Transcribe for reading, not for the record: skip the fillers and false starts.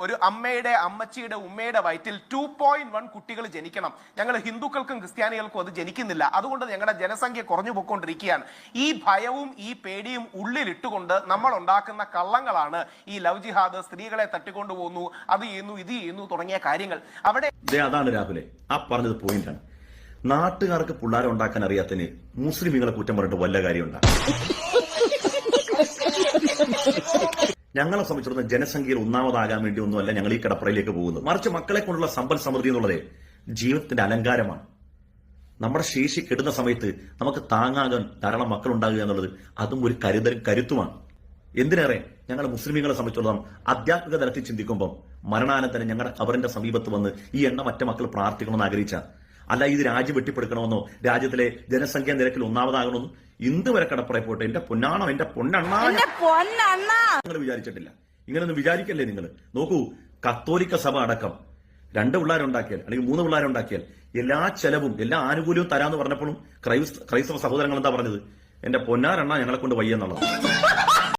ഒരു അമ്മയുടെ അമ്മച്ചിയുടെ ഉമ്മയുടെ വയറ്റിൽ 2.1 കുട്ടികൾ ജനിക്കണം. ഞങ്ങൾ ഹിന്ദുക്കൾക്കും ക്രിസ്ത്യാനികൾക്കും അത് ജനിക്കുന്നില്ല. അതുകൊണ്ട് ഞങ്ങളുടെ ജനസംഖ്യ കുറഞ്ഞു പോയിക്കൊണ്ടിരിക്കുകയാണ്. ഈ ഭയവും ഈ പേടിയും ഉള്ളിലിട്ടുകൊണ്ട് നമ്മൾ ഉണ്ടാക്കുന്ന കള്ളങ്ങളാണ് ഈ ലവ് ജിഹാദ്, സ്ത്രീകളെ തട്ടിക്കൊണ്ടുപോകുന്നു, അത് ചെയ്യുന്നു, ഇത് ചെയ്യുന്നു തുടങ്ങിയ കാര്യങ്ങൾ. അവിടെ അതാണ് രാഹുലെ ആ പറഞ്ഞത് പോയിന്റാണ്. നാട്ടുകാർക്ക് പിള്ളേരെ ഉണ്ടാക്കാൻ അറിയാത്തതിന് മുസ്ലിമുകളെ കുറ്റം പറഞ്ഞിട്ട് വല്ല കാര്യമുണ്ടാകും. ഞങ്ങളെ സംബന്ധിച്ചിടത്തോളം ജനസംഖ്യയിൽ ഒന്നാമതാകാൻ വേണ്ടി ഒന്നുമല്ല ഞങ്ങൾ ഈ കടപ്പുറയിലേക്ക് പോകുന്നത്. മറിച്ച് മക്കളെ കൊണ്ടുള്ള സമ്പൽ സമൃദ്ധി എന്നുള്ളത് ജീവിതത്തിന്റെ അലങ്കാരമാണ്. നമ്മുടെ ശേഷി കെടുന്ന സമയത്ത് നമുക്ക് താങ്ങാകാൻ ധാരാളം മക്കൾ ഉണ്ടാകുക എന്നുള്ളത് അതും ഒരു കരുത്തുമാണ്. എന്തിനേറെ ഞങ്ങൾ മുസ്ലിമുകളെ സംബന്ധിച്ചിടത്തോളം ആധ്യാത്മിക തലത്തിൽ ചിന്തിക്കുമ്പോൾ മരണാനന്തരം ഞങ്ങളുടെ ഖബറിന്റെ സമീപത്ത് വന്ന് ഈ മറ്റു മക്കൾ പ്രാർത്ഥിക്കണമെന്ന് ആഗ്രഹിച്ച, അല്ല ഇത് രാജ്യം വെട്ടിപ്പെടുക്കണമെന്നോ രാജ്യത്തിലെ ജനസംഖ്യാ നിരക്കിൽ ഒന്നാമതാകണമെന്നും ഇന്ന് വരെ കടപ്പുറയിൽ പോയിട്ട് എന്റെ പൊന്നാണോ എന്റെ പൊന്നണ്ണ നിങ്ങൾ വിചാരിച്ചിട്ടില്ല. ഇങ്ങനൊന്നും വിചാരിക്കല്ലേ നിങ്ങൾ. നോക്കൂ, കത്തോലിക്ക സഭ അടക്കം 2 പിള്ളേരുണ്ടാക്കിയാൽ അല്ലെങ്കിൽ 3 പിള്ളേരുണ്ടാക്കിയാൽ എല്ലാ ചെലവും എല്ലാ ആനുകൂല്യവും തരാന്ന് പറഞ്ഞപ്പോഴും ക്രൈസ്തവ സഹോദരങ്ങൾ എന്താ പറഞ്ഞത്? എന്റെ പൊന്നാരെണ്ണ ഞങ്ങളെ കൊണ്ട് വയ്യെന്നുള്ളത്.